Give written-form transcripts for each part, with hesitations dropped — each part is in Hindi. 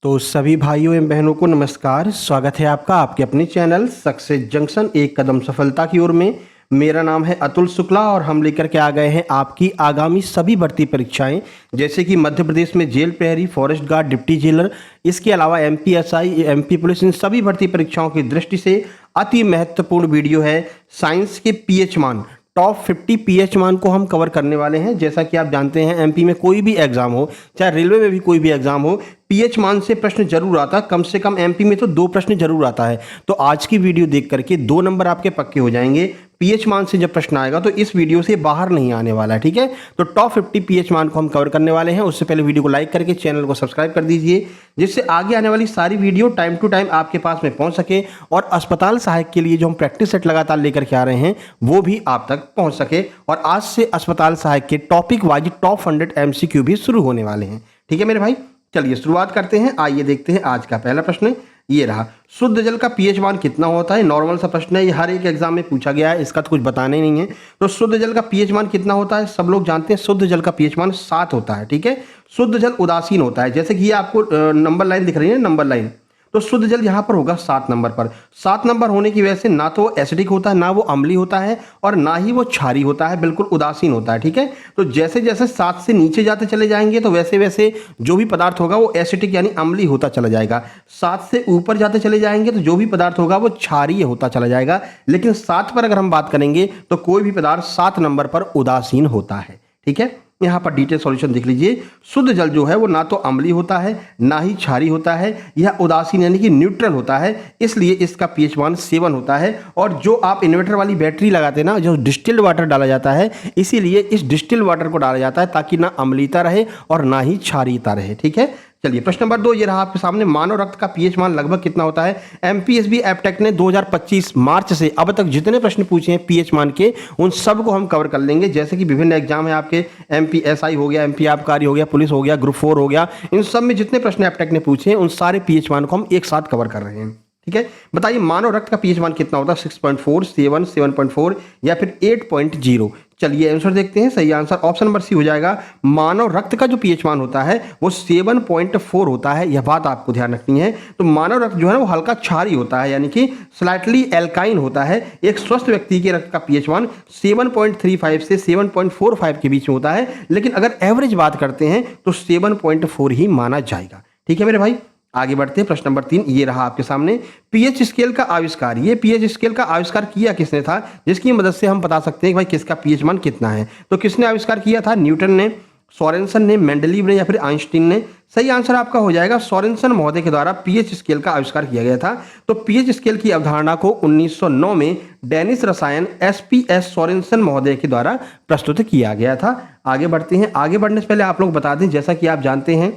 तो सभी भाइयों एवं बहनों को नमस्कार। स्वागत है आपका आपके अपने चैनल सक्सेस जंक्शन एक कदम सफलता की ओर में। मेरा नाम है अतुल शुक्ला और हम लेकर के आ गए हैं आपकी आगामी सभी भर्ती परीक्षाएं, जैसे कि मध्य प्रदेश में जेल प्रहरी, फॉरेस्ट गार्ड, डिप्टी जेलर, इसके अलावा एमपीएसआई, एमपी पुलिस, इन सभी भर्ती परीक्षाओं की दृष्टि से अति महत्वपूर्ण वीडियो है। साइंस के पीएच मान, टॉप 50 पीएच मान को हम कवर करने वाले हैं। जैसा कि आप जानते हैं एमपी में कोई भी एग्जाम हो, चाहे रेलवे में भी कोई भी एग्जाम हो, पीएच मान से प्रश्न जरूर आता है। कम से कम एमपी में तो 2 प्रश्न जरूर आता है। तो आज की वीडियो देख करके 2 नंबर आपके पक्के हो जाएंगे। पीएच मान से जब प्रश्न आएगा तो इस वीडियो से बाहर नहीं आने वाला है, ठीक है। तो टॉप 50 पीएच मान को हम कवर करने वाले हैं। उससे पहले वीडियो को लाइक करके चैनल को सब्सक्राइब कर दीजिए, जिससे आगे आने वाली सारी वीडियो टाइम टू टाइम आपके पास में पहुंच सके और अस्पताल सहायक के लिए जो हम प्रैक्टिस सेट लगातार लेकर के आ रहे हैं वो भी आप तक पहुंच सके। और आज से अस्पताल सहायक के टॉपिक वाइज टॉप 100 एमसीक्यू भी शुरू होने वाले हैं, ठीक है मेरे भाई। चलिए शुरुआत करते हैं। आइए देखते हैं आज का पहला प्रश्न। ये रहा, शुद्ध जल का पीएच मान कितना होता है। नॉर्मल सा प्रश्न है, ये हर एक एग्जाम में पूछा गया है, इसका तो कुछ बताना ही नहीं है। तो शुद्ध जल का पीएच मान कितना होता है, सब लोग जानते हैं शुद्ध जल का पीएच मान 7 होता है, ठीक है। शुद्ध जल उदासीन होता है, जैसे कि ये आपको नंबर लाइन दिख रही है, नंबर लाइन, तो शुद्ध जल यहाँ पर होगा 7 नंबर पर। 7 नंबर होने की वजह से ना तो वो एसिडिक होता है, ना वो अम्लीय होता है और ना ही वो क्षारीय होता है, बिल्कुल उदासीन होता है, ठीक है। तो जैसे जैसे 7 से नीचे जाते चले जाएंगे तो वैसे वैसे जो भी पदार्थ होगा वो एसिडिक यानी अम्लीय होता चला जाएगा। 7 से ऊपर जाते चले जाएंगे तो जो भी पदार्थ होगा वो क्षारीय होता चला जाएगा। लेकिन 7 पर अगर हम बात करेंगे तो कोई भी पदार्थ 7 नंबर पर उदासीन होता है, ठीक है। यहाँ पर डिटेल सॉल्यूशन देख लीजिए। शुद्ध जल जो है वो ना तो अम्लीय होता है ना ही क्षारीय होता है, यह उदासीन यानी कि न्यूट्रल होता है, इसलिए इसका पीएच मान 7 होता है। और जो आप इन्वर्टर वाली बैटरी लगाते हैं ना, जो डिस्टिल्ड वाटर डाला जाता है, इसीलिए इस डिस्टिल्ड वाटर को डाला जाता है ताकि ना अम्लीयता रहे और ना ही क्षारीयता रहे, ठीक है। चलिए प्रश्न नंबर 2 ये रहा आपके सामने। मानव रक्त का पीएच मान लगभग कितना होता है। एमपीएसबी एपटेक ने 2025 मार्च से अब तक जितने प्रश्न पूछे हैं पीएच मान के, उन सब को हम कवर कर लेंगे। जैसे कि विभिन्न एग्जाम है आपके, एमपीएसआई हो गया, एमपी आबकारी हो गया, पुलिस हो गया, ग्रुप 4 हो गया, इन सब में जितने प्रश्न एपटेक ने पूछे हैं उन सारे पीएच मान को हम एक साथ कवर कर रहे हैं, ठीक है। बताइए मानव रक्त का पीएच मान कितना होता है। 6.4, 7, 7.4 या फिर 8.0। चलिए आंसर देखते हैं। सही आंसर ऑप्शन नंबर सी हो जाएगा। मानव रक्त का जो पीएच मान होता है वो 7.4 होता है, यह बात आपको ध्यान रखनी है। तो मानव रक्त जो है वो हल्का क्षारीय होता है, यानी कि स्लाइटली एल्काइन होता है। एक स्वस्थ व्यक्ति के रक्त का पीएच मान 7.35 से 7.45 के बीच में होता है, लेकिन अगर एवरेज बात करते हैं तो 7.4 ही माना जाएगा, ठीक है मेरे भाई। आगे बढ़ते हैं। प्रश्न नंबर 3 ये रहा आपके सामने। पीएच स्केल का आविष्कार, ये पीएच स्केल का आविष्कार किया किसने था, जिसकी मदद से हम बता सकते हैं कि भाई किसका पीएच मान कितना है। तो किसने आविष्कार किया था, न्यूटन ने, सोरेनसन ने, मेंडलीव ने या फिर आइंस्टीन ने। सही आंसर आपका हो जाएगा सोरेनसन महोदय के द्वारा पीएच स्केल का आविष्कार किया गया था। तो पीएच स्केल की अवधारणा को 1909 में डेनिश रसायन एसपीएस सोरेनसन महोदय के द्वारा प्रस्तुत किया गया था। आगे बढ़ते हैं। आगे बढ़ने से पहले आप लोग बता दें, जैसा कि आप जानते हैं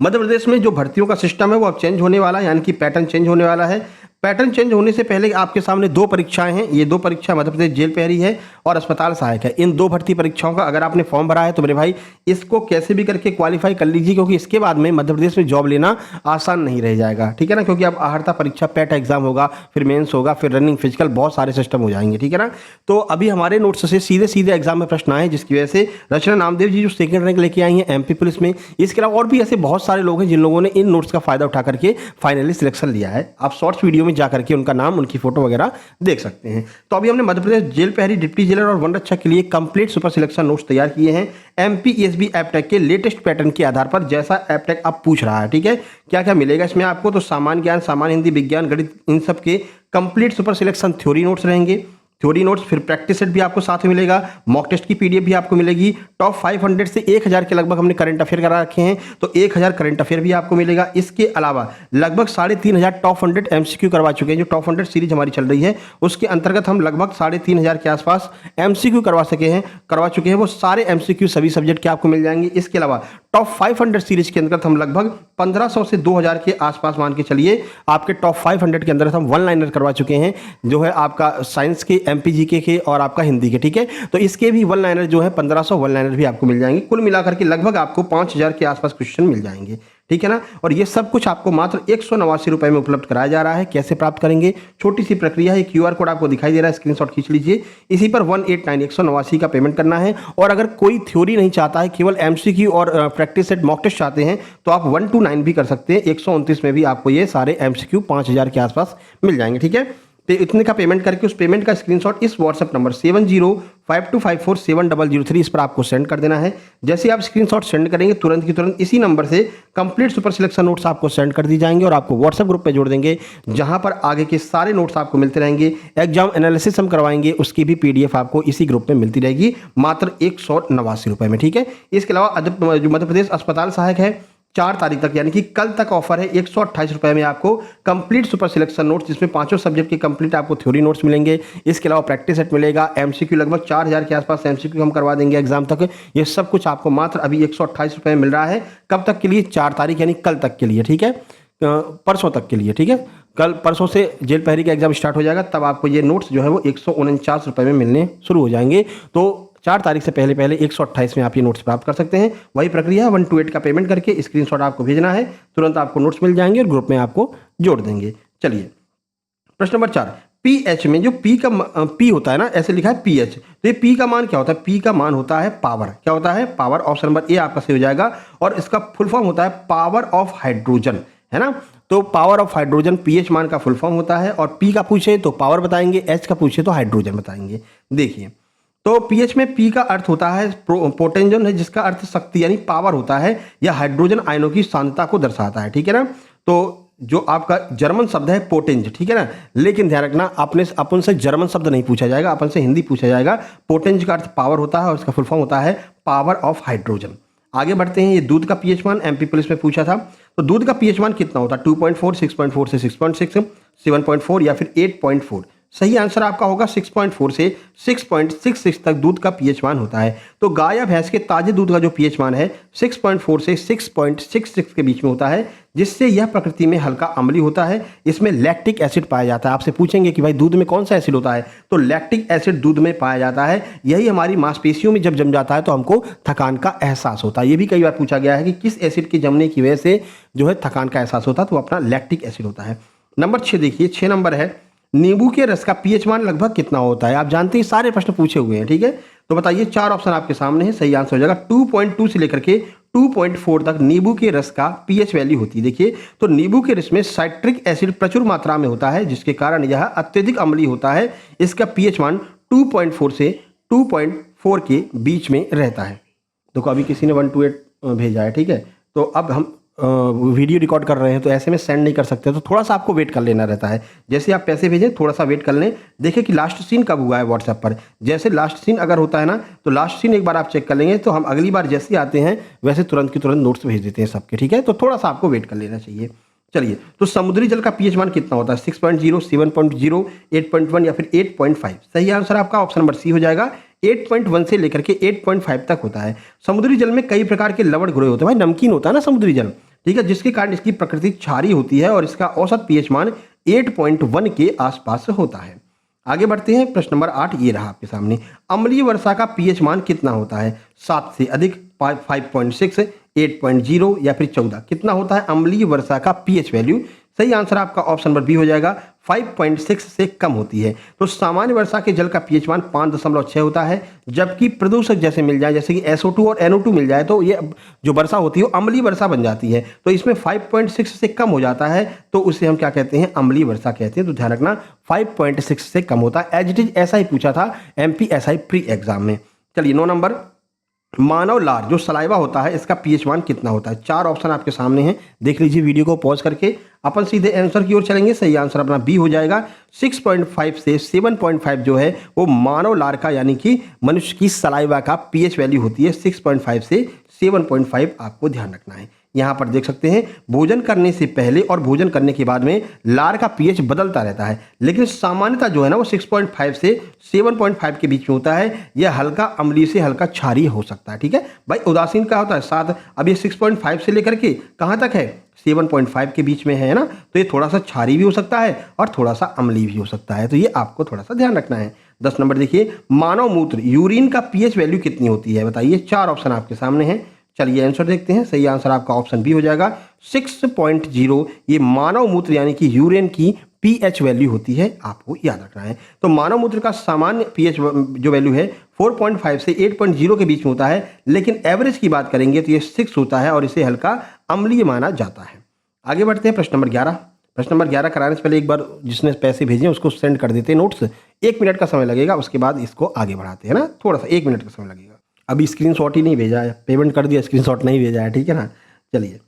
मध्य प्रदेश में जो भर्तियों का सिस्टम है वो अब चेंज होने वाला है, यानी कि पैटर्न चेंज होने वाला है। पैटर्न चेंज होने से पहले आपके सामने 2 परीक्षाएं हैं। ये 2 परीक्षा मध्य प्रदेश जेल प्रहरी है और अस्पताल सहायक है। इन 2 भर्ती परीक्षाओं का अगर आपने फॉर्म भरा है तो मेरे भाई इसको कैसे भी करके क्वालिफाई कर लीजिए, क्योंकि इसके बाद में मध्य प्रदेश में जॉब लेना आसान नहीं रह जाएगा, ठीक है ना। क्योंकि अब आहर्ता परीक्षा, पैट एग्जाम होगा, फिर मेंस होगा, फिर रनिंग, फिजिकल, बहुत सारे सिस्टम हो जाएंगे, ठीक है ना। तो अभी हमारे नोट्स से सीधे सीधे एग्जाम में प्रश्न आए, जिसकी वजह से रचना नामदेव जी जो 2nd रैंक लेके आई हैं एमपी पुलिस में, इसके अलावा और भी ऐसे बहुत सारे लोग हैं जिन लोगों ने इन नोट्स का फायदा उठा करके फाइनली सिलेक्शन लिया है। आप शॉर्ट्स वीडियो में जा करके उनका नाम, उनकी फोटो वगैरह देख सकते हैं। तो अभी हमने मध्य प्रदेश जेल प्रहरी, डिप्टी जेलर और वन रक्षक के लिए कंप्लीट सुपर सिलेक्शन नोट्स तैयार किए हैं एमपीएसबी एपटेक के लेटेस्ट पैटर्न के आधार पर, जैसा एपटेक अब पूछ रहा है, ठीक है। क्या क्या मिलेगा इसमें आपको, तो सामान्य ज्ञान, सामान्य हिंदी, विज्ञान, गणित, इन सब के complete super selection theory notes रहेंगे। थ्योरी नोट्स, फिर प्रैक्टिस सेट भी आपको साथ में मिलेगा, मॉक टेस्ट की पीडीएफ भी आपको मिलेगी। टॉप 500 से 1000 के लगभग हमने करंट अफेयर करा रखे हैं, तो 1000 करंट अफेयर भी आपको मिलेगा। इसके अलावा लगभग 3500 टॉप 100 एमसीक्यू करवा चुके हैं। जो टॉप 100 सीरीज हमारी चल रही है उसके अंतर्गत हम लगभग 3500 के आसपास एमसीक्यू करवा चुके हैं। वो सारे एमसीक्यू सभी सब्जेक्ट के आपको मिल जाएंगे। इसके अलावा टॉप 500 सीरीज के अंतर्गत हम लगभग 1500 से 2000 के आसपास मान के चलिए आपके टॉप 500 के अंदर हम 1 लाइनर करवा चुके हैं, जो है आपका साइंस के, एमपीजीके के और आपका हिंदी के, ठीक है। तो इसके भी 1 लाइनर जो है 1500 1 लाइनर भी आपको मिल जाएंगे। कुल मिलाकर के लगभग आपको 5000 के आसपास क्वेश्चन मिल जाएंगे, ठीक है ना। और ये सब कुछ आपको मात्र 189 रुपये में उपलब्ध कराया जा रहा है। कैसे प्राप्त करेंगे, छोटी सी प्रक्रिया है, QR कोड आपको दिखाई दे रहा है, स्क्रीनशॉट खींच लीजिए। इसी पर 189 का पेमेंट करना है। और अगर कोई थ्योरी नहीं चाहता है, केवल MCQ और प्रैक्टिस सेट मॉक टेस्ट चाहते हैं, तो आप 1 to 9 भी कर सकते हैं। 129 में भी आपको ये सारे MCQ 5000 के आसपास मिल जाएंगे। ठीक है, तो इतने का पेमेंट करके उस पेमेंट का स्क्रीनशॉट इस व्हाट्सएप नंबर 7052547003 इस पर आपको सेंड कर देना है। जैसे आप स्क्रीनशॉट सेंड करेंगे, तुरंत की तुरंत इसी नंबर से कंप्लीट सुपर सिलेक्शन नोट्स आपको सेंड कर दी जाएंगे और आपको व्हाट्सएप ग्रुप पे जोड़ देंगे, जहां पर आगे के सारे नोट्स आपको मिलते रहेंगे। एग्जाम एनालिसिस हम करवाएंगे, उसकी भी PDF आपको इसी ग्रुप में मिलती रहेगी मात्र 189 रुपये में। ठीक है, इसके अलावा जो मध्य प्रदेश अस्पताल सहायक है, 4 तारीख तक यानी कि कल तक ऑफर है। 128 रुपये में आपको कंप्लीट सुपर सिलेक्शन नोट्स, जिसमें 5 सब्जेक्ट के कंप्लीट आपको थ्योरी नोट्स मिलेंगे। इसके अलावा प्रैक्टिस सेट मिलेगा, MCQ लगभग 4000 के आसपास MCQ हम करवा देंगे एग्जाम तक। ये सब कुछ आपको मात्र अभी 128 रुपये में मिल रहा है। कब तक के लिए, 4 तारीख यानी कल तक के लिए। ठीक है, परसों तक के लिए। ठीक है, कल परसों से जेल पहरी का एग्जाम स्टार्ट हो जाएगा, तब आपको ये नोट्स जो है वो 149 रुपये में मिलने शुरू हो जाएंगे। तो 4 तारीख से पहले 128 में आप ये नोट्स प्राप्त कर सकते हैं। वही प्रक्रिया 1 to 8 का पेमेंट करके स्क्रीनशॉट आपको भेजना है, तुरंत आपको नोट्स मिल जाएंगे और ग्रुप में आपको जोड़ देंगे। चलिए, प्रश्न नंबर 4, PH में जो P होता है ना, ऐसे लिखा है PH, तो ये P का मान क्या होता है? P का मान होता है पावर। क्या होता है? पावर। ऑप्शन नंबर A आपका सही हो जाएगा। और इसका फुल फॉर्म होता है पावर ऑफ हाइड्रोजन, है ना। तो पावर ऑफ हाइड्रोजन PH मान का फुल फॉर्म होता है। और P का पूछे तो पावर बताएंगे, H का पूछे तो हाइड्रोजन बताएंगे। देखिए, तो PH में P का अर्थ होता है पोटेंजन है, जिसका अर्थ शक्ति यानी पावर होता है, या हाइड्रोजन आयनों की सांद्रता को दर्शाता है। ठीक है ना। तो जो आपका जर्मन शब्द है पोटेंज, ठीक है ना, लेकिन ध्यान रखना अपन से जर्मन शब्द नहीं पूछा जाएगा, अपन से हिंदी पूछा जाएगा। पोटेंज का अर्थ पावर होता है और इसका फुल फॉर्म होता है पावर ऑफ हाइड्रोजन। आगे बढ़ते हैं। ये दूध का pH मान MP पुलिस में पूछा था, तो दूध का pH मान कितना होता है? 2.4, 6.4 से 6.6, 7.4 या फिर 8.4। सही आंसर आपका होगा 6.4 से 6.66 तक दूध का pH मान होता है। तो गाय या भैंस के ताजे दूध का जो pH मान है 6.4 से 6.66 के बीच में होता है, जिससे यह प्रकृति में हल्का अम्लीय होता है। इसमें लैक्टिक एसिड पाया जाता है। आपसे पूछेंगे कि भाई दूध में कौन सा एसिड होता है, तो लैक्टिक एसिड दूध में पाया जाता है। यही हमारी मांसपेशियों में जब जम जाता है तो हमको थकान का एहसास होता है। ये भी कई बार पूछा गया है कि किस एसिड के जमने की वजह से जो है थकान का एहसास होता है, तो अपना लैक्टिक एसिड होता है। नंबर 6 देखिए, 6 नंबर है, नींबू के रस का pH मान लगभग कितना होता है? आप जानते हैं सारे प्रश्न पूछे हुए हैं। ठीक है, तो बताइए, 4 ऑप्शन आपके सामने है। सही आंसर हो जाएगा 2.2 से लेकर के 2.4 तक नींबू के रस का pH वैल्यू होती है। देखिए, तो नींबू के रस में साइट्रिक एसिड प्रचुर मात्रा में होता है, जिसके कारण यह अत्यधिक अम्लीय होता है। इसका pH मान 2.4 से 2.4 के बीच में रहता है। देखो, अभी किसी ने 1 to 8 भेजा है। ठीक है, तो अब हम वीडियो रिकॉर्ड कर रहे हैं, तो ऐसे में सेंड नहीं कर सकते, तो थोड़ा सा आपको वेट कर लेना रहता है। जैसे आप पैसे भेजें, थोड़ा सा वेट कर लें, देखें कि लास्ट सीन कब हुआ है व्हाट्सएप पर। जैसे लास्ट सीन अगर होता है ना, तो लास्ट सीन एक बार आप चेक कर लेंगे, तो हम अगली बार जैसे आते हैं वैसे तुरंत की तुरंत नोट्स भेज देते हैं सबके। ठीक है, तो थोड़ा सा आपको वेट कर लेना चाहिए। चलिए, तो समुद्री जल का pH मान कितना होता है? 6.0, 7.0, 8.1 या फिर 8.5। सही आंसर आपका ऑप्शन नंबर C हो जाएगा। 8.1 से लेकर के 8.5 तक होता है। समुद्री जल में कई प्रकार के लवण घुले होते हैं। भाई, नमकीन होता है ना समुद्री जल, ठीक है, जिसके कारण इसकी प्रकृति क्षारीय होती है और इसका औसत pH मान 8.1 के आसपास होता है। आगे बढ़ते हैं। प्रश्न नंबर 8 ये रहा आपके सामने। अम्लीय वर्षा का pH मान कितना होता है? 7 से अधिक, 5.6, 8.0 या फिर 14। कितना होता है अम्लीय वर्षा का pH वैल्यू? सही आंसर आपका ऑप्शन नंबर B हो जाएगा। 5.6 से कम होती है। तो सामान्य वर्षा के जल का pH मान 5.6 होता है, जबकि प्रदूषक जैसे मिल जाए, जैसे कि SO2 और NO2 मिल जाए, तो ये जो वर्षा होती है वो अम्लीय वर्षा बन जाती है। तो इसमें 5.6 से कम हो जाता है, तो उसे हम क्या कहते हैं? अम्लीय वर्षा कहते हैं। तो ध्यान रखना, 5.6 से कम होता है। एज इट इज ऐसा ही पूछा था MP SI प्री एग्जाम में। चलिए, 9 नंबर, मानव लार जो सलाइवा होता है, इसका pH मान कितना होता है? 4 ऑप्शन आपके सामने हैं, देख लीजिए वीडियो को पॉज करके। अपन सीधे आंसर की ओर चलेंगे। सही आंसर अपना B हो जाएगा। 6.5 से 7.5 जो है वो मानव लार का यानी कि मनुष्य की सलाइवा का pH वैल्यू होती है। 6.5 से 7.5 आपको ध्यान रखना है। यहाँ पर देख सकते हैं, भोजन करने से पहले और भोजन करने के बाद में लार का pH बदलता रहता है, लेकिन सामान्यतः जो है ना वो 6.5 से 7.5 के बीच में होता है। यह हल्का अम्लीय से हल्का क्षारीय हो सकता है। ठीक है भाई, उदासीन का होता है 7, अब ये 6.5 से लेकर के कहाँ तक है? 7.5 के बीच में है ना, तो ये थोड़ा सा क्षारीय भी हो सकता है और थोड़ा सा अम्लीय भी हो सकता है। तो ये आपको थोड़ा सा ध्यान रखना है। 10 नंबर देखिए, मानव मूत्र यूरिन का pH वैल्यू कितनी होती है? बताइए, 4 ऑप्शन आपके सामने हैं। चलिए आंसर देखते हैं। सही आंसर आपका ऑप्शन बी हो जाएगा 6.0। ये मानव मूत्र यानी कि यूरिन की पीएच वैल्यू होती है, आपको याद रखना है। तो मानव मूत्र का सामान्य पीएच जो वैल्यू है 4.5 से 8.0 के बीच में होता है, लेकिन एवरेज की बात करेंगे तो ये 6 होता है और इसे हल्का अम्लीय माना जाता है। आगे बढ़ते हैं प्रश्न नंबर 11। प्रश्न नंबर 11 कराने से पहले एक बार जिसने पैसे भेजे उसको सेंड कर देते हैं नोट्स। 1 मिनट का समय लगेगा, उसके बाद इसको आगे बढ़ाते हैं ना, थोड़ा सा 1 मिनट का समय लगेगा। अभी स्क्रीनशॉट ही नहीं भेजा है, पेमेंट कर दिया, स्क्रीनशॉट नहीं भेजा है, ठीक है ना। चलिए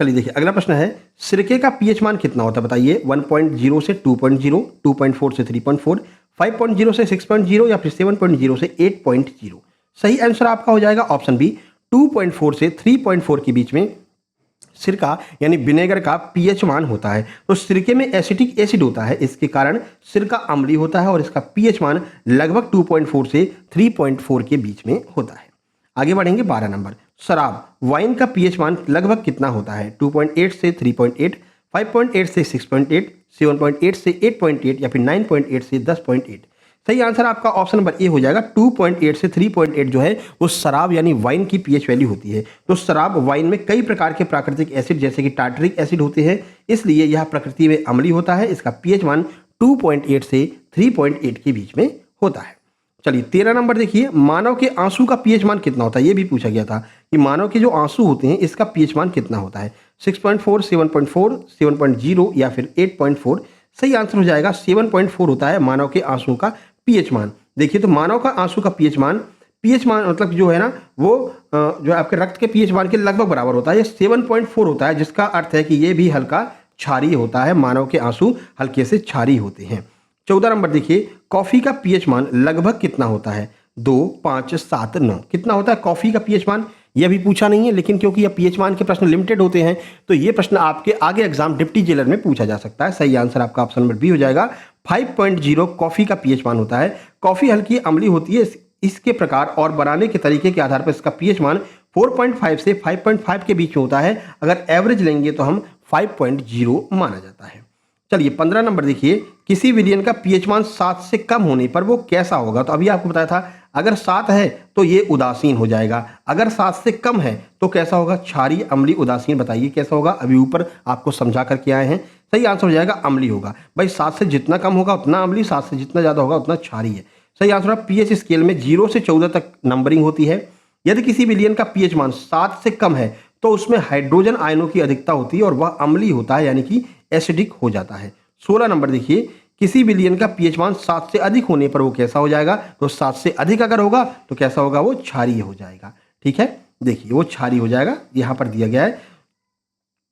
देखिए अगला प्रश्न है, सिरके का पीएच मान कितना होता है बताइए। 1.0 से 2.0, 2.4 से 3.4, 5.0 से 6.0 या फिर 7.0 से 8.0। सही आंसर आपका हो जाएगा ऑप्शन बी 2.4 से 3.4 के बीच में सिरका यानी विनेगर का पीएच मान होता है। तो सिरके में एसिटिक एसिड होता है, इसके कारण सिरका अम्लीय होता है और इसका पीएच मान लगभग 2.4 से 3.4 के बीच में होता है। आगे बढ़ेंगे 12 नंबर। शराब वाइन का पीएच मान लगभग कितना होता है। 2.8 से 3.8, 5.8 से 6.8, 7.8 से 8.8 या फिर 9.8 से 10.8। सही आंसर आपका ऑप्शन नंबर ए हो जाएगा। 2.8 से 3.8 जो है वो शराब यानी वाइन की पीएच वैल्यू होती है। तो शराब वाइन में कई प्रकार के प्राकृतिक एसिड जैसे कि टार्टरिक एसिड होते हैं, इसलिए यह प्रकृति में अम्लीय होता है। इसका पीएच मान 2.8 से 3.8 के बीच में होता है। चलिए 13 नंबर देखिए, मानव के आंसू का पीएच मान कितना होता है। ये भी पूछा गया था कि मानव के जो आंसू होते हैं इसका पीएच मान कितना होता है। 6.4, 7.4, 7.0 या फिर 8.4। सही आंसर हो जाएगा 7.4 होता है मानव के आंसू का पीएच मान। देखिए तो मानव का आंसू का पीएच मान मतलब जो है ना वो जो आपके रक्त के पीएच मान के लगभग बराबर होता है। ये 7.4 होता है, जिसका अर्थ है कि ये भी हल्का क्षारीय होता है। मानव के आंसू हल्के से क्षारीय होते हैं। 14 नंबर देखिए, कॉफी का पीएच मान लगभग कितना होता है। 2, 5, 7, 9 कितना होता है कॉफी का पीएच मान। यह भी पूछा नहीं है, लेकिन क्योंकि यह पीएच मान के प्रश्न लिमिटेड होते हैं तो ये प्रश्न आपके आगे एग्जाम डिप्टी जेलर में पूछा जा सकता है। सही आंसर आपका ऑप्शन नंबर बी हो जाएगा। 5.0 कॉफी का पीएच मान होता है। कॉफी हल्की अम्लीय होती है, इसके प्रकार और बनाने के तरीके के आधार पर इसका पीएच मान 4.5 से 5.5 के बीच में होता है। अगर एवरेज लेंगे तो हम 5.0 माना जाता है। चलिए 15 नंबर देखिए, किसी विलयन का पीएच मान 7 से कम होने पर वो कैसा होगा। तो अभी आपको बताया था अगर 7 है तो ये उदासीन हो जाएगा, अगर 7 से कम है तो कैसा होगा, क्षारीय, अम्लीय, उदासीन। बताइए कैसा होगा, अभी ऊपर आपको समझा करके आए हैं। सही आंसर हो जाएगा अम्लीय होगा। भाई 7 से जितना कम होगा उतना अम्लीय, 7 से जितना ज़्यादा होगा उतना क्षारीय। सही आंसर है पीएच स्केल में 0 से 14 तक नंबरिंग होती है। यदि किसी विलयन का पीएच मान 7 से कम है तो उसमें हाइड्रोजन आयनों की अधिकता होती है और वह अम्लीय होता है यानी कि एसिडिक हो जाता है। 16 नंबर देखिए, किसी विलयन का पीएच मान 7 से अधिक होने पर वो कैसा हो जाएगा। तो 7 से अधिक अगर होगा तो कैसा होगा, वो क्षारीय हो जाएगा। ठीक है, देखिए वो क्षारीय हो जाएगा, यहाँ पर दिया गया है।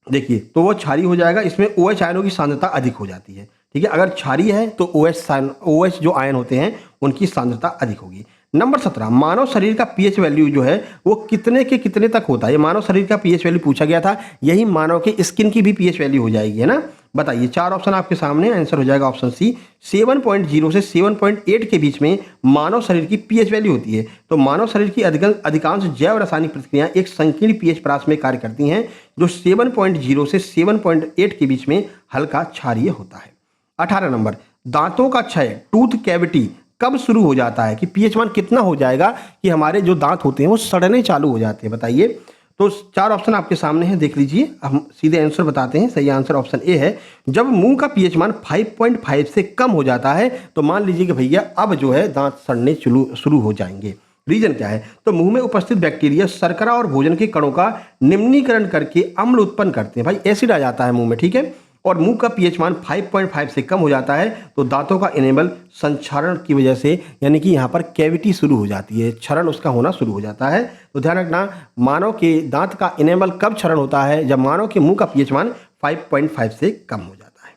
देखिए तो वो क्षारीय हो जाएगा, इसमें OH आयनों की सांद्रता अधिक हो जाती है। ठीक है, अगर क्षारीय है तो OH जो आयन होते हैं उनकी सांद्रता अधिक होगी। नंबर 17, मानव शरीर का पीएच वैल्यू जो है वो कितने के कितने तक होता है। ये मानव शरीर का पीएच वैल्यू पूछा गया था, यही मानव के स्किन की भी पीएच वैल्यू हो जाएगी, है ना। बताइए 4 ऑप्शन आपके सामने, आंसर हो जाएगा ऑप्शन सी 7.0 से 7.8 के बीच में मानव शरीर की पीएच वैल्यू होती है। तो मानव शरीर की अधिकांश जैव रासायनिक प्रतिक्रियाएं एक संकीर्ण पीएच परास में कार्य करती हैं जो 7.0 से 7.8 के बीच में हल्का क्षारीय होता है। 18 नंबर, दांतों का क्षय, टूथ कैविटी कब शुरू हो जाता है कि पीएच मान कितना हो जाएगा कि हमारे जो दांत होते हैं वो सड़ने चालू हो जाते हैं। बताइए, तो 4 ऑप्शन आपके सामने हैं, देख लीजिए। हम सीधे आंसर बताते हैं। सही आंसर ऑप्शन ए है, जब मुंह का पीएच मान 5.5 से कम हो जाता है तो मान लीजिए कि भैया अब जो है दांत सड़ने शुरू हो जाएंगे। रीजन क्या है, तो मुंह में उपस्थित बैक्टीरिया शर्करा और भोजन के कणों का निम्नीकरण करके अम्ल उत्पन्न करते हैं। भाई एसिड आ जाता है मुंह में, ठीक है, और मुंह का पीएच मान 5.5 से कम हो जाता है तो दांतों का इनेबल संक्षारण की वजह से यानी कि यहाँ पर कैविटी शुरू हो जाती है, क्षरण उसका होना शुरू हो जाता है। तो ध्यान रखना, मानव के दांत का इनेबल कब क्षरण होता है, जब मानव के मुंह का पीएच मान 5.5 से कम हो जाता है।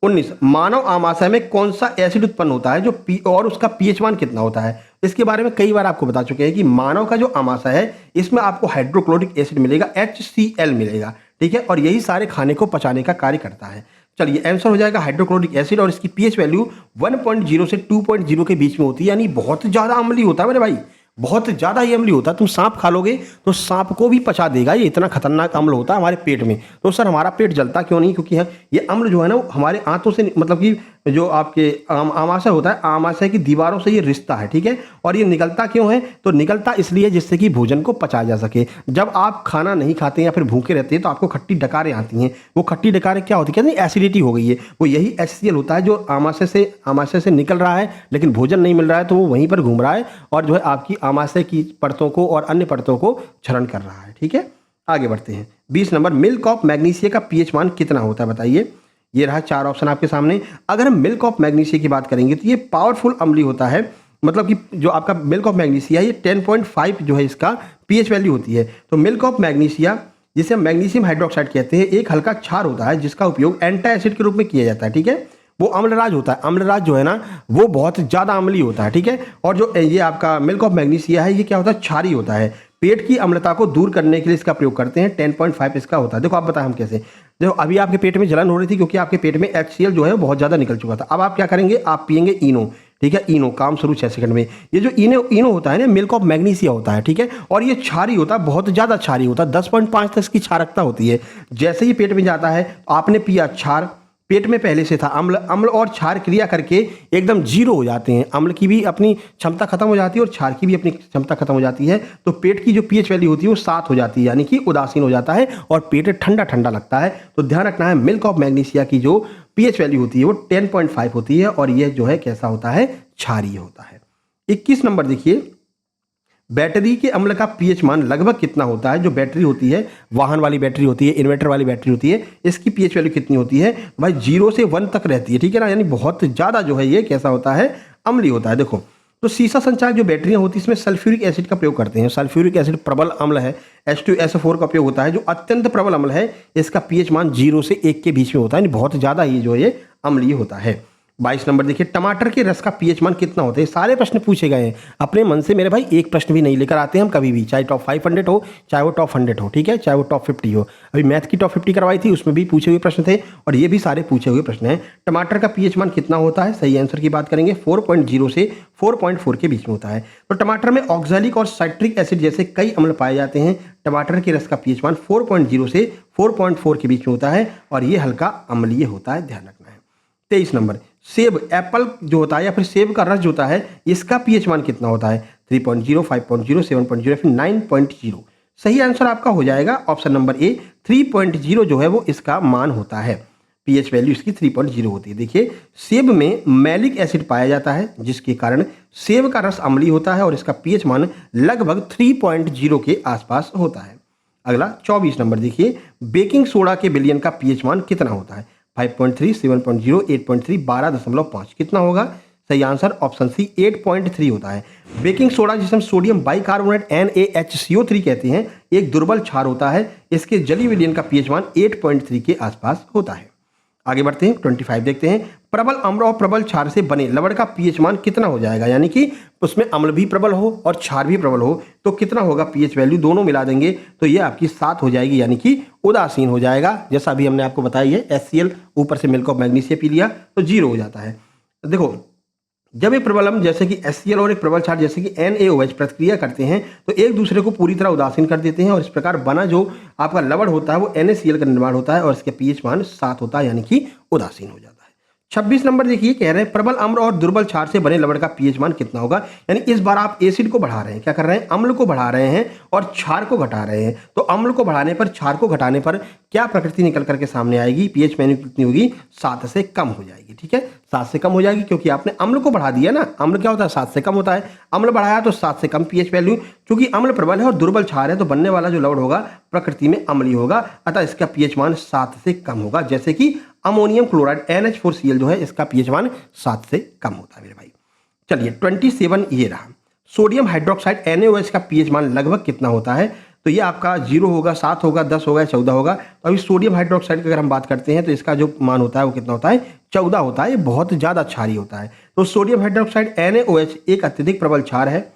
19, मानव आमाशय में कौन सा एसिड उत्पन्न होता है जो और उसका पीएच मान कितना होता है। इसके बारे में कई बार आपको बता चुके हैं कि मानव का जो आमाशय है इसमें आपको हाइड्रोक्लोरिक एसिड मिलेगा, HCl मिलेगा। ठीक है, और यही सारे खाने को पचाने का कार्य करता है। चलिए आंसर हो जाएगा हाइड्रोक्लोरिक एसिड और इसकी पीएच वैल्यू 1.0 से 2.0 के बीच में होती है, यानी बहुत ज़्यादा अम्लीय होता है मेरे भाई, बहुत ज़्यादा ही अम्लीय होता है। तुम सांप खा लोगे तो सांप को भी पचा देगा, ये इतना खतरनाक अम्ल होता है हमारे पेट में। तो सर हमारा पेट जलता क्यों नहीं, क्योंकि ये अम्ल जो है ना हमारे आंतों से मतलब कि जो आपके आमाशय होता है, आमाशय की दीवारों से ये रिश्ता है, ठीक है। और ये निकलता क्यों है? तो निकलता इसलिए जिससे कि भोजन को पचाया जा सके। जब आप खाना नहीं खाते या फिर भूखे रहते हैं तो आपको खट्टी डकारें आती हैं। वो खट्टी डकारें क्या होती है? कहते हैं एसिडिटी हो गई है। वो यही HCl होता है जो आमाशय से निकल रहा है, लेकिन भोजन नहीं मिल रहा है तो वो वहीं पर घूम रहा है और जो है आपकी आमाशय की परतों को और अन्य परतों को क्षरण कर रहा है, ठीक है। आगे बढ़ते हैं। 20 नंबर, मिल्क ऑफ मैग्नीशिया का पीएच मान कितना होता है बताइए। ये रहा 4 ऑप्शन आपके सामने। अगर हम मिल्क ऑफ मैग्नीशिया की बात करेंगे तो ये पावरफुल अम्लीय होता है, मतलब कि जो आपका मिल्क ऑफ मैग्नीशिया है ये 10.5 जो है इसका पीएच वैल्यू होती है। तो मिल्क ऑफ मैग्नीशिया, जिसे हम मैग्नीशियम हाइड्रोक्साइड कहते हैं, एक हल्का क्षार होता है जिसका उपयोग एंटी एसिड के रूप में किया जाता है, ठीक है। वो अम्लराज होता है। अम्लराज जो है ना वो बहुत ज़्यादा अम्लीय होता है, ठीक है। और जो ये आपका मिल्क ऑफ मैग्नीशिया है ये क्या होता है? क्षारी होता है। पेट की अम्लता को दूर करने के लिए इसका प्रयोग करते हैं। 10.5 इसका होता है। देखो आप बताएं हम कैसे। देखो अभी आपके पेट में जलन हो रही थी क्योंकि आपके पेट में HCl जो है बहुत ज़्यादा निकल चुका था। अब आप क्या करेंगे? आप पियेंगे इनो, ठीक है। इनो, काम शुरू 6 सेकंड में। ये जो इनो होता है ना, मिल्क ऑफ मैग्नीशिया होता है, ठीक है। और ये क्षारी होता है, बहुत ज़्यादा क्षारी होता है। 10.5 तक इसकी क्षारकता होती है। जैसे ही पेट में जाता है आपने पिया क्षार, पेट में पहले से था अम्ल और क्षार क्रिया करके एकदम जीरो हो जाते हैं। अम्ल की भी अपनी क्षमता खत्म हो जाती है और क्षार की भी अपनी क्षमता खत्म हो जाती है। तो पेट की जो पीएच वैल्यू होती है वो 7 हो जाती है, यानी कि उदासीन हो जाता है और पेट ठंडा ठंडा लगता है। तो ध्यान रखना है, मिल्क ऑफ मैग्नीशिया की जो पीएच वैल्यू होती है वो 10.5 होती है और यह जो है कैसा होता है? क्षारीय होता है। 21 नंबर देखिए, बैटरी के अम्ल का पीएच मान लगभग कितना होता है? जो बैटरी होती है, वाहन वाली बैटरी होती है, इन्वर्टर वाली बैटरी होती है, इसकी पीएच वैल्यू कितनी होती है भाई? 0 से 1 तक रहती है, ठीक है ना। यानी बहुत ज़्यादा जो है ये कैसा होता है? अम्लीय होता है। देखो तो सीसा संचार जो बैटरियां होती है इसमें सल्फ्यूरिक एसिड का प्रयोग करते हैं। सल्फ्यूरिक एसिड प्रबल अम्ल है। H2SO4 का उपयोग होता है जो अत्यंत प्रबल अम्ल है। इसका पीएच मान 0 से 1 के बीच में होता है, यानी बहुत ज़्यादा ये जो है ये अम्लीय होता है। 22 नंबर देखिए, टमाटर के रस का पीएच मान कितना होता है? सारे प्रश्न पूछे गए हैं अपने मन से मेरे भाई, एक प्रश्न भी नहीं लेकर आते हैं हम कभी भी, चाहे टॉप 500 हो, चाहे वो टॉप 100 हो, ठीक है, चाहे वो टॉप 50 हो। अभी मैथ की टॉप 50 करवाई थी, उसमें भी पूछे हुए प्रश्न थे और ये भी सारे पूछे हुए प्रश्न हैं। टमाटर का पीएच मान कितना होता है? सही आंसर की बात करेंगे 4.0 से 4.4 के बीच में होता है। तो टमाटर में ऑक्सैलिक और साइट्रिक एसिड जैसे कई अम्ल पाए जाते हैं। टमाटर के रस का पीएच मान 4.0 से 4.4 के बीच में होता है और ये हल्का अम्लीय होता है, ध्यान रखना है। 23 नंबर, सेब, एप्पल जो होता है या फिर सेब का रस जो होता है इसका पीएच मान कितना होता है? 3.0, 5.0, 7.0 फिर 9.0। सही आंसर आपका हो जाएगा ऑप्शन नंबर ए, 3.0 जो है वो इसका मान होता है। पीएच वैल्यू इसकी 3.0 होती है। देखिए सेब में मैलिक एसिड पाया जाता है जिसके कारण सेब का रस अम्लीय होता है और इसका पीएच मान लगभग 3.0 के आसपास होता है। अगला 24 नंबर देखिए, बेकिंग सोडा के विलयन का पीएच मान कितना होता है? 5.3, 7.0, 8.3, 12.5 कितना होगा? सही आंसर ऑप्शन सी 8.3 होता है। बेकिंग सोडा जिसे हम सोडियम बाइकार्बोनेट NaHCO3 कहते हैं एक दुर्बल क्षार होता है। इसके जलीय विलयन का पीएच मान 8.3 के आसपास होता है। आगे बढ़ते हैं, 25 देखते हैं। प्रबल अम्ल और प्रबल क्षार से बने लवण का पीएच मान कितना हो जाएगा? यानी कि उसमें अम्ल भी प्रबल हो और क्षार भी प्रबल हो तो कितना होगा पीएच वैल्यू? दोनों मिला देंगे तो ये आपकी 7 हो जाएगी, यानी कि उदासीन हो जाएगा। जैसा अभी हमने आपको बताया है, HCl ऊपर से मिल्क ऑफ मैग्नीशिया पी लिया तो 0 हो जाता है। देखो जब एक प्रबल अम्ल जैसे कि HCl और एक प्रबल क्षार जैसे कि NaOH प्रतिक्रिया करते हैं तो एक दूसरे को पूरी तरह उदासीन कर देते हैं और इस प्रकार बना जो आपका लवण होता है वो NaCl का निर्माण होता है और इसके पीएच मान 7 होता है, यानी कि उदासीन हो जाता है। 26 नंबर देखिए, कह रहे हैं प्रबल अम्ल और दुर्बल क्षार से बने लवण का पीएच मान कितना होगा? यानी इस बार आप एसिड को बढ़ा रहे हैं, क्या कर रहे हैं? अम्ल को बढ़ा रहे हैं और क्षार को घटा रहे हैं। तो अम्ल को बढ़ाने पर क्षार को घटाने पर क्या प्रकृति निकल करके सामने आएगी? पीएच वैल्यू कितनी होगी? 7 से कम हो जाएगी, ठीक है। 7 से कम हो जाएगी क्योंकि आपने अम्ल को बढ़ा दिया ना। अम्ल क्या होता है? 7 से कम होता है। अम्ल बढ़ाया तो 7 से कम पीएच वैल्यू। क्योंकि अम्ल प्रबल है और दुर्बल क्षार है तो बनने वाला जो लवण होगा प्रकृति में अम्लीय होगा, अतः इसका पीएच मान 7 से कम होगा। जैसे कि अमोनियम क्लोराइड NH4Cl जो है इसका पीएच मान 7 से कम होता है मेरे भाई। चलिए 27 ये रहा, सोडियम हाइड्रोक्साइड NaOH का पीएच मान लगभग कितना होता है? तो ये आपका 0 होगा, 7 होगा, 10 होगा, 14 होगा। तो अभी सोडियम हाइड्रोक्साइड की अगर हम बात करते हैं तो इसका जो मान होता है वो कितना होता है? 14 होता है। ये बहुत ज़्यादा क्षारीय होता है। तो सोडियम हाइड्रोक्साइड NaOH एक अत्यधिक प्रबल क्षार है।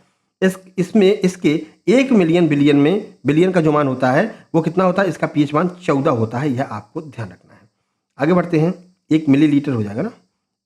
इसमें इसके 1 मिलियन बिलियन का जो मान होता है वो कितना होता है? इसका पीएच मान 14 होता है, यह आपको ध्यान रखना है। आगे बढ़ते हैं, 1 मिलीलीटर हो जाएगा ना,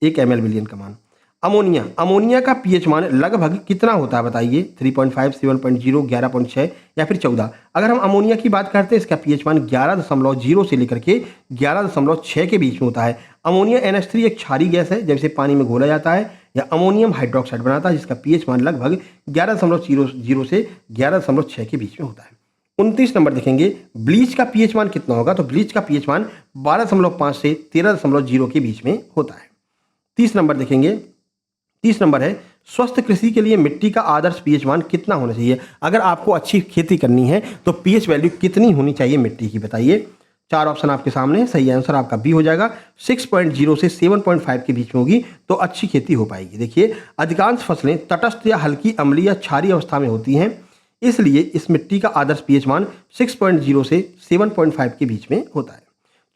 1 ml बिलियन का मान। अमोनिया, अमोनिया का पीएच मान लगभग कितना होता है बताइए? 3.5, 7.0, 11.6 या फिर 14। अगर हम अमोनिया की बात करते हैं, इसका पीएच मान 11.0 से लेकर के 11.6 के बीच में होता है। अमोनिया NH3 एक क्षारीय गैस है, जब इसे पानी में घोला जाता है या अमोनियम हाइड्रोक्साइड बनाता है, जिसका पीएच मान लगभग 11.0 से 11.6 के बीच में होता है। 29 नंबर देखेंगे, ब्लीच का पीएच मान कितना होगा? तो ब्लीच का पीएच मान 12.5 से 13.0 के बीच में होता है। 30 नंबर देखेंगे, 30 नंबर है, स्वस्थ कृषि के लिए मिट्टी का आदर्श पीएच मान कितना होना चाहिए? अगर आपको अच्छी खेती करनी है तो पीएच वैल्यू कितनी होनी चाहिए मिट्टी की, बताइए। 4 ऑप्शन आपके सामने है, सही आंसर आपका बी हो जाएगा। 6.0 से 7.5 के बीच में होगी तो अच्छी खेती हो पाएगी। देखिए, अधिकांश फसलें तटस्थ या हल्की अम्लीय या क्षारीय अवस्था में होती हैं, इसलिए इस मिट्टी का आदर्श पीएच मान 6.0 से 7.5 के बीच में होता है।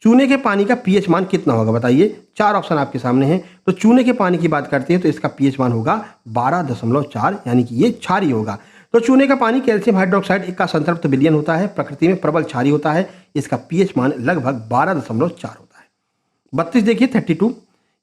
चूने के पानी का पीएच मान कितना होगा बताइए? 4 ऑप्शन आपके सामने हैं। तो चूने के पानी की बात करते हैं तो इसका पीएच मान होगा 12.4, यानी कि ये क्षारीय होगा। तो चूने का पानी कैल्शियम हाइड्रोक्साइड का संतृप्त विलयन होता है, प्रकृति में प्रबल क्षारीय होता है, इसका पीएच मान लगभग 12.4 होता है। 32 देखिए, 32,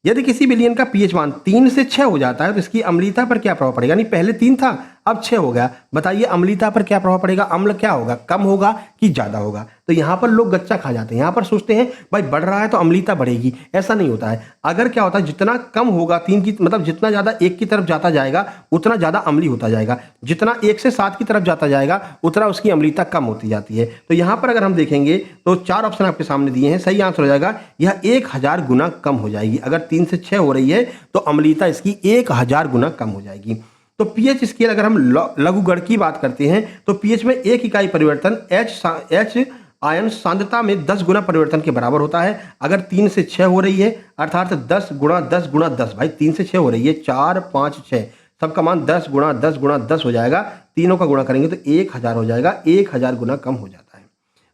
यदि किसी विलयन का पीएच मान 3 से 6 हो जाता है तो इसकी अम्लीयता पर क्या प्रभाव पड़ेगा? यानी पहले 3 था, अब 6 हो गया, बताइए अम्लीयता पर क्या प्रभाव पड़ेगा? अम्ल क्या होगा, कम होगा कि ज्यादा होगा? तो यहाँ पर लोग गच्चा खा जाते हैं, यहाँ पर सोचते हैं भाई बढ़ रहा है तो अम्लीयता बढ़ेगी, ऐसा नहीं होता है। अगर क्या होता है, जितना कम होगा 3 की, मतलब जितना ज्यादा 1 की तरफ जाता जाएगा उतना ज्यादा अम्लीय होता जाएगा, जितना 1 से 7 की तरफ जाता जाएगा उतना उसकी अम्लीयता कम होती जाती है। तो यहाँ पर अगर हम देखेंगे तो 4 ऑप्शन आपके सामने दिए हैं, सही आंसर हो जाएगा यह 1000 गुना कम हो जाएगी। अगर 3 से 6 हो रही है तो अम्लीयता इसकी 1000 गुना कम हो जाएगी। तो पीएच स्केल अगर हम लघुगण की बात करते हैं तो पीएच में 1 इकाई परिवर्तन H आयन सांद्रता में 10 गुना परिवर्तन के बराबर होता है। अगर 3 से 6 हो रही है अर्थात 10 गुणा 10 गुणा 10, भाई 3 से 6 हो रही है, 4, 5, 6, सबका मान 10 गुणा 10 गुणा 10 हो जाएगा, तीनों का गुणा करेंगे तो 1000 हो जाएगा, 1000 गुना कम हो जाता है।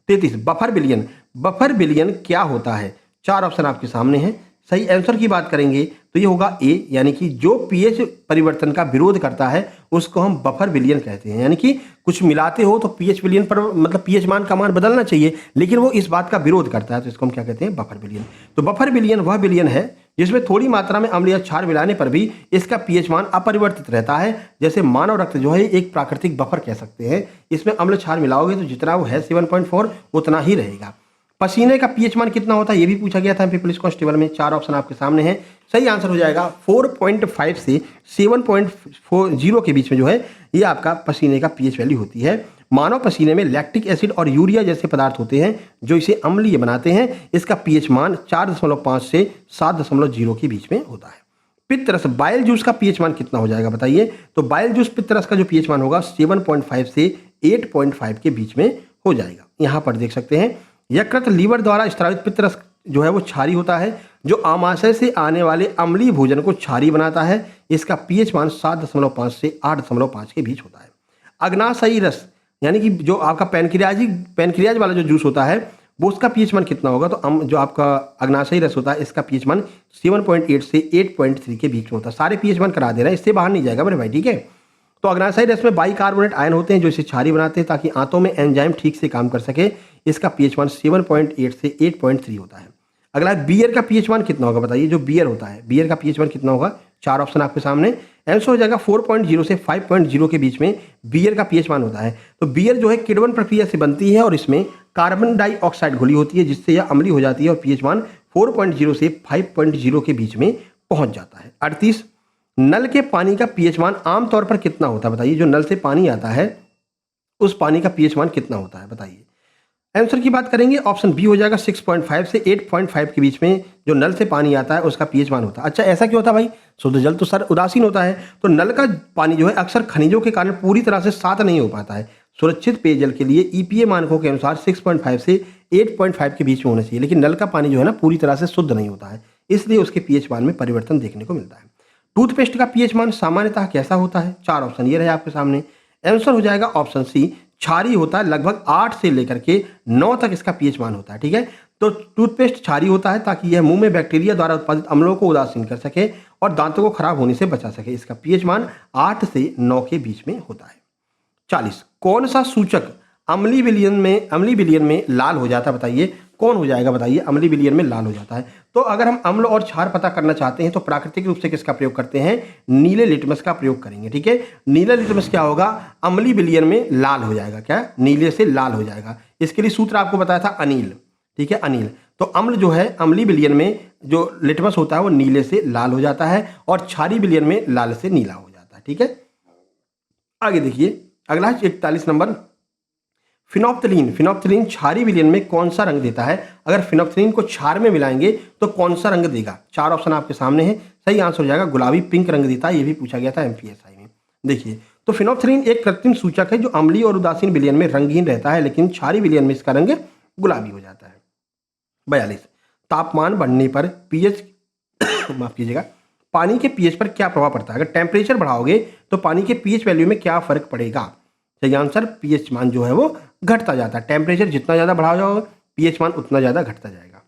33, बफर विलयन, बफर विलयन क्या होता है? 4 ऑप्शन आपके सामने हैं। सही आंसर की बात करेंगे तो ये होगा ए, यानी कि जो पीएच परिवर्तन का विरोध करता है उसको हम बफर विलयन कहते हैं। यानी कि कुछ मिलाते हो तो पीएच विलयन पर, मतलब पीएच मान का मान बदलना चाहिए, लेकिन वो इस बात का विरोध करता है तो इसको हम क्या कहते हैं? बफर विलयन। तो बफर विलयन वह विलयन है जिसमें थोड़ी मात्रा में अम्ल या क्षार मिलाने पर भी इसका पीएच मान अपरिवर्तित रहता है। जैसे मानव रक्त जो है एक प्राकृतिक बफर कह सकते हैं, इसमें अम्ल क्षार मिलाओगे तो जितना वो है 7.4 उतना ही रहेगा। पसीने का पीएच मान कितना होता है ये भी पूछा गया था पुलिस कांस्टेबल में। 4 ऑप्शन आपके सामने हैं, सही आंसर हो जाएगा 4.5 से 7.40 के बीच में जो है ये आपका पसीने का पीएच वैल्यू होती है। मानव पसीने में लैक्टिक एसिड और यूरिया जैसे पदार्थ होते हैं जो इसे अम्लीय बनाते हैं। इसका पीएच मान 4.5 से 7.0 के बीच में होता है। पित्तरस, बाइल जूस का पीएच मान कितना हो जाएगा बताइए? तो बाइल जूस पित्तरस का जो पीएच मान होगा 7.5 से 8.5 के बीच में हो जाएगा। यहाँ पर देख सकते हैं यकृत लीवर द्वारा स्त्रावित पित्तरस जो है वो क्षारीय होता है, जो आमाशय से आने वाले अम्लीय भोजन को क्षारीय बनाता है। इसका पीएच मान 7.5 से 8.5 के बीच होता है। अग्नाशयी रस, यानी कि जो आपका पैनक्रियाज वाला जो जूस होता है वो उसका पीएच मान कितना होगा? तो जो आपका अग्नाशयी रस होता है इसका पीएच मान 7.8 से 8.3 के बीच में होता है। सारे पीएच मान करा दे रहे हैं, इससे बाहर नहीं जाएगा मेरे भाई, ठीक है। तो अग्नाशयी रस में बाइकार्बोनेट आयन होते हैं जो इसे क्षारीय बनाते हैं ताकि आंतों में एंजाइम ठीक से काम कर सके। इसका पीएच मान 7.8 से 8.3 होता है। अगला बियर का पीएच मान कितना होगा बताइए? जो बियर होता है, बियर का पीएच मान कितना होगा? 4 ऑप्शन आपके सामने, आंसर हो जाएगा 4.0 से 5.0 के बीच में बियर का पीएच मान होता है। तो बियर जो है किण्वन प्रक्रिया से बनती है और इसमें कार्बन डाइऑक्साइड घुली होती है जिससे यह अम्लीय हो जाती है और पीएच मान 4.0 से 5.0 के बीच में पहुंच जाता है। 38, नल के पानी का पीएच मान आमतौर पर कितना होता है बताइए? जो नल से पानी आता है उस पानी का पीएच मान कितना होता है बताइए? आंसर की बात करेंगे ऑप्शन बी हो जाएगा 6.5 से 8.5 के बीच में जो नल से पानी आता है उसका पीएच मान होता है। अच्छा, ऐसा क्यों होता है भाई? शुद्ध जल तो सर उदासीन होता है, तो नल का पानी जो है अक्सर खनिजों के कारण पूरी तरह से सात नहीं हो पाता है। सुरक्षित पेयजल के लिए ईपीए मानकों के अनुसार 6.5 से 8.5 के बीच में होना चाहिए, लेकिन नल का पानी जो है ना पूरी तरह से शुद्ध नहीं होता है, इसलिए उसके पीएच मान में परिवर्तन देखने को मिलता है। टूथपेस्ट का पीएच मान सामान्यतः कैसा होता है? 4 ऑप्शन ये रहे आपके सामने, आंसर हो जाएगा ऑप्शन सी, क्षारीय होता है। लगभग 8 से लेकर के 9 तक इसका पीएच मान होता है, ठीक है। तो टूथपेस्ट क्षारीय होता है ताकि यह मुंह में बैक्टीरिया द्वारा उत्पादित अम्लों को उदासीन कर सके और दांतों को खराब होने से बचा सके। इसका पीएच मान 8 से 9 के बीच में होता है। 40, कौन सा सूचक अम्लीय विलयन में लाल हो जाता है बताइए? कौन हो जाएगा बताइए, अम्लीय विलयन में लाल हो जाता है। तो अगर हम अम्ल और क्षार पता करना चाहते हैं तो प्राकृतिक रूप से किसका प्रयोग करते हैं, नीले लिटमस का प्रयोग करेंगे। ठीक है, नीला लिटमस क्या होगा, अम्लीय विलयन में लाल हो जाएगा, क्या नीले से लाल हो जाएगा। इसके लिए सूत्र आपको बताया था अनील। ठीक है, अनील। तो अम्ल जो है अम्लीय विलयन में जो लिटमस होता है वो नीले से लाल हो जाता है और क्षारीय विलयन में लाल से नीला हो जाता है। ठीक है, आगे देखिए अगला 41 नंबर, फिनोप्थलीन। फिनोप्थलीन क्षारीय विलयन में कौन सा रंग देता है, अगर फिनोप्थलीन को क्षार में मिलाएंगे तो कौन सा रंग देगा। 4 ऑप्शन आपके सामने है, सही आंसर हो जाएगा गुलाबी पिंक रंग देता है। ये भी पूछा गया था एमपीएसआई में। देखिए तो फिनोप्थलीन एक कृत्रिम सूचक है जो अम्लीय और उदासीन विलयन में रंगहीन रहता है, लेकिन क्षारीय विलयन में इसका रंग गुलाबी हो जाता है। 42, तापमान बढ़ने पर पीएच माफ कीजिएगा, पानी के पीएच पर क्या प्रभाव पड़ता है। अगर टेम्परेचर बढ़ाओगे तो पानी के पीएच वैल्यू में क्या फर्क पड़ेगा। सही आंसर, पीएच मान जो है वो घटता जाता है। टेम्परेचर जितना ज़्यादा बढ़ाओ जाओगे पीएच मान उतना ज़्यादा घटता जाएगा।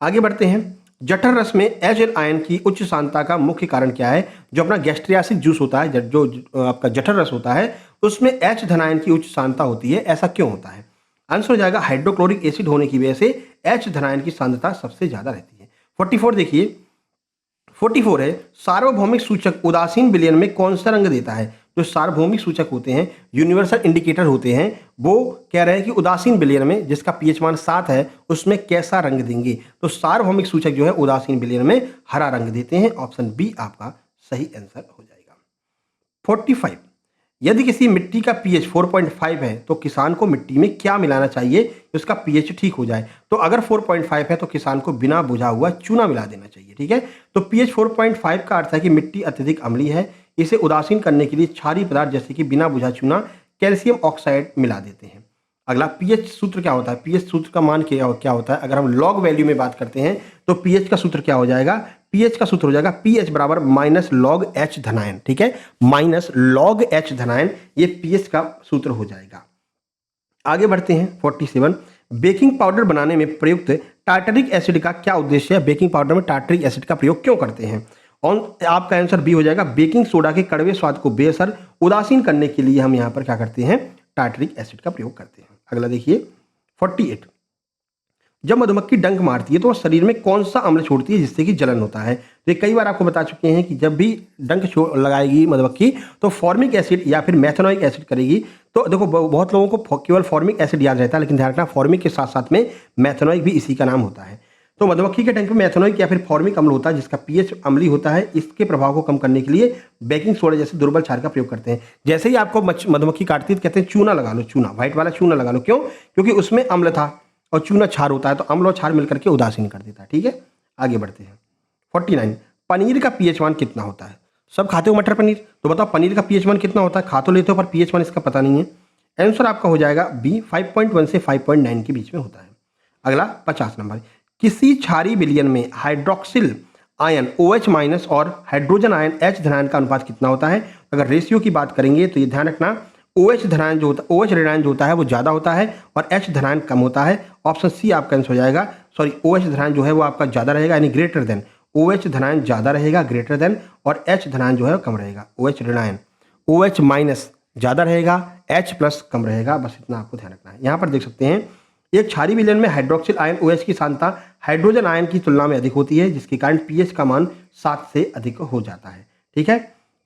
आगे बढ़ते हैं, जठर रस में एच आयन की उच्च सांद्रता का मुख्य कारण क्या है। जो अपना गैस्ट्रियासिड जूस होता है, जो आपका जठर रस होता है, उसमें एच धनायन की उच्च सांद्रता होती है। ऐसा क्यों होता है। आंसर हो जाएगा हाइड्रोक्लोरिक एसिड होने की वजह से एच धनायन की सांद्रता सबसे ज़्यादा रहती है। 44 देखिए, 44 है, सार्वभौमिक सूचक उदासीन विलयन में कौन सा रंग देता है। जो सार्वभौमिक सूचक होते हैं, यूनिवर्सल इंडिकेटर होते हैं, वो कह रहे हैं कि उदासीन विलयन में जिसका पीएच मान 7 है उसमें कैसा रंग देंगे। तो सार्वभौमिक सूचक जो है उदासीन विलयन में हरा रंग देते हैं। ऑप्शन बी आपका सही आंसर हो जाएगा। 45, यदि किसी मिट्टी का पीएच 4.5 है तो किसान को मिट्टी में क्या मिलाना चाहिए कि उसका पीएच ठीक हो जाए। तो अगर 4.5 है तो किसान को बिना बुझा हुआ चूना मिला देना चाहिए। ठीक है, तो पीएच 4.5 का अर्थ है कि मिट्टी अत्यधिक अम्लीय है। इसे उदासीन करने के लिए क्षारीय पदार्थ जैसे कि बिना बुझा चूना, कैल्शियम ऑक्साइड मिला देते हैं। अगला पीएच सूत्र क्या होता है। पीएच सूत्र का मान क्या होता है। अगर हम लॉग वैल्यू में बात करते हैं तो पीएच का सूत्र क्या हो जाएगा, पीएच का सूत्र हो जाएगा पीएच बराबर माइनस लॉग एच धनायन। ठीक है, माइनस लॉग एच धनायन, ये पीएच का सूत्र हो जाएगा। आगे बढ़ते हैं 47, बेकिंग पाउडर बनाने में प्रयुक्त टार्टरिक एसिड का क्या उद्देश्य है। बेकिंग पाउडर में टार्टरिक एसिड का प्रयोग क्यों करते हैं। और आपका आंसर बी हो जाएगा, बेकिंग सोडा के कड़वे स्वाद को बेअसर उदासीन करने के लिए हम यहाँ पर क्या करते हैं, टार्टरिक एसिड का प्रयोग करते हैं। अगला देखिए 48, जब मधुमक्खी डंक मारती है तो वह शरीर में कौन सा अम्ल छोड़ती है जिससे कि जलन होता है। तो ये कई बार आपको बता चुके हैं कि जब भी डंक लगाएगी मधुमक्खी तो फॉर्मिक एसिड या फिर मैथेनोइक एसिड करेगी। तो देखो बहुत लोगों को केवल फॉर्मिक एसिड याद रहता है, लेकिन ध्यान रखना फॉर्मिक के साथ साथ में मैथेनोइक भी इसी का नाम होता है। तो मधुमक्खी के डंक में मैथेनोइक या फिर फॉर्मिक अम्ल होता है जिसका पीएच अम्लीय होता है। इसके प्रभाव को कम करने के लिए बेकिंग सोडा जैसे दुर्बल क्षार का प्रयोग करते हैं। जैसे ही आपको मधुमक्खी काटती है तो कहते हैं चूना लगा लो, चूना व्हाइट वाला चूना लगा लो। क्यों, क्योंकि उसमें अम्ल था और चूना क्षार होता है, तो अम्ल और क्षार मिलकर के उदासीन कर देता है। ठीक है, आगे बढ़ते हैं 49, पनीर का पीएच मान कितना होता है। सब खाते हो मटर पनीर, तो बताओ पनीर का पीएच मान कितना होता है। खा तो लेते हो पर पीएच मान इसका पता नहीं है। आंसर आपका हो जाएगा बी, 5.1 से 5.9 के बीच में होता है। अगला 50 नंबर, किसी क्षारीय विलयन में हाइड्रोक्सिल आयन OH माइनस और हाइड्रोजन आयन H धनायन का अनुपात कितना होता है। अगर रेशियो की बात करेंगे तो ये ध्यान रखना, OH धनायन जो होता है, OH ऋणायन जो होता है वो ज़्यादा होता है और H धनायन कम होता है। ऑप्शन सी आपका आंसर हो जाएगा, सॉरी OH धनायन जो है वो आपका ज़्यादा रहेगा, यानी ग्रेटर देन। OH धनायन ज़्यादा रहेगा, ग्रेटर देन, और H धनायन जो है कम रहेगा। OH ऋणायन, OH माइनस ज़्यादा रहेगा, H प्लस कम रहेगा। बस इतना आपको ध्यान रखना है। यहाँ पर देख सकते हैं एक क्षारीय विलयन में हाइड्रोक्सिल आयन OH की सांद्रता हाइड्रोजन आयन की तुलना में अधिक होती है, जिसके कारण पीएच का मान 7 से अधिक हो जाता है। ठीक है,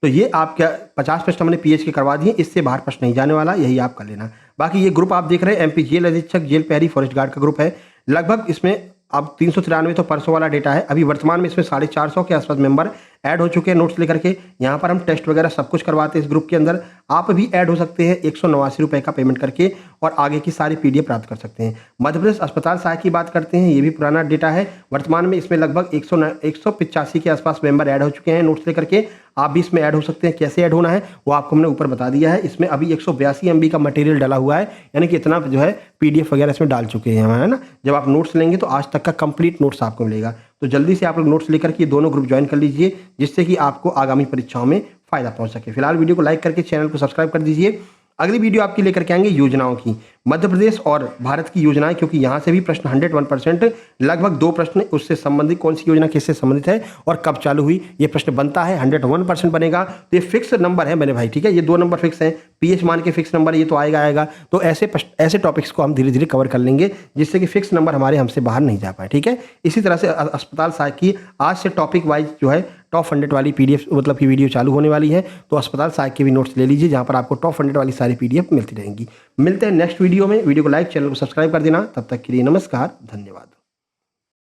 तो ये आपका 50 प्रश्न हमने पीएच के करवा दिए, इससे बाहर प्रश्न नहीं जाने वाला, यही आप कर लेना। बाकी ये ग्रुप आप देख रहे हैं एमपी जेल अधीक्षक जेल प्रहरी फॉरेस्ट गार्ड का ग्रुप है। लगभग इसमें अब 393 तो परसों वाला डेटा है। अभी वर्तमान में इसमें 450 के आसपास मेंबर ऐड हो चुके हैं नोट्स लेकर के। यहाँ पर हम टेस्ट वगैरह सब कुछ करवाते हैं इस ग्रुप के अंदर। आप भी ऐड हो सकते हैं 189 रुपये का पेमेंट करके और आगे की सारी पीडीएफ प्राप्त कर सकते हैं। मध्य प्रदेश अस्पताल सहायक की बात करते हैं, ये भी पुराना डेटा है। वर्तमान में इसमें लगभग 185 के आसपास मेंबर ऐड हो चुके हैं नोट्स लेकर के। आप भी इसमें ऐड हो सकते हैं। कैसे ऐड होना है वो आपको हमने ऊपर बता दिया है। इसमें अभी 182 MB का मटेरियल डाला हुआ है, यानी कि इतना जो है पीडीएफ वगैरह इसमें डाल चुके हैं, है ना। जब आप नोट्स लेंगे तो आज तक का कंप्लीट नोट्स आपको मिलेगा। तो जल्दी से आप लोग नोट्स लेकर के दोनों ग्रुप ज्वाइन कर लीजिए, जिससे कि आपको आगामी परीक्षाओं में फायदा पहुंच सके। फिलहाल वीडियो को लाइक करके चैनल को सब्सक्राइब कर दीजिए। अगली वीडियो आपकी लेकर के आएंगे योजनाओं की, मध्य प्रदेश और भारत की योजनाएं, क्योंकि यहाँ से भी प्रश्न 101% लगभग 2 प्रश्न उससे संबंधित, कौन सी योजना किससे संबंधित है और कब चालू हुई, ये प्रश्न बनता है, 101% बनेगा। तो ये फिक्स नंबर है मेरे भाई, ठीक है, ये 2 नंबर फिक्स हैं, पीएच मान के फिक्स नंबर, ये तो आएगा। तो ऐसे टॉपिक्स को हम धीरे धीरे कवर कर लेंगे जिससे कि फिक्स नंबर हमारे हमसे बाहर नहीं जा पाए, ठीक है। इसी तरह से अस्पताल सहायक की आज से टॉपिक वाइज जो है टॉप 100 वाली पीडीएफ मतलब की वीडियो चालू होने वाली है, तो अस्पताल सहायक के भी नोट्स ले लीजिए जहां पर आपको टॉप 100 वाली सारी पीडीएफ मिलती रहेंगी। मिलते हैं नेक्स्ट वीडियो में, वीडियो को लाइक, चैनल को सब्सक्राइब कर देना। तब तक के लिए नमस्कार, धन्यवाद।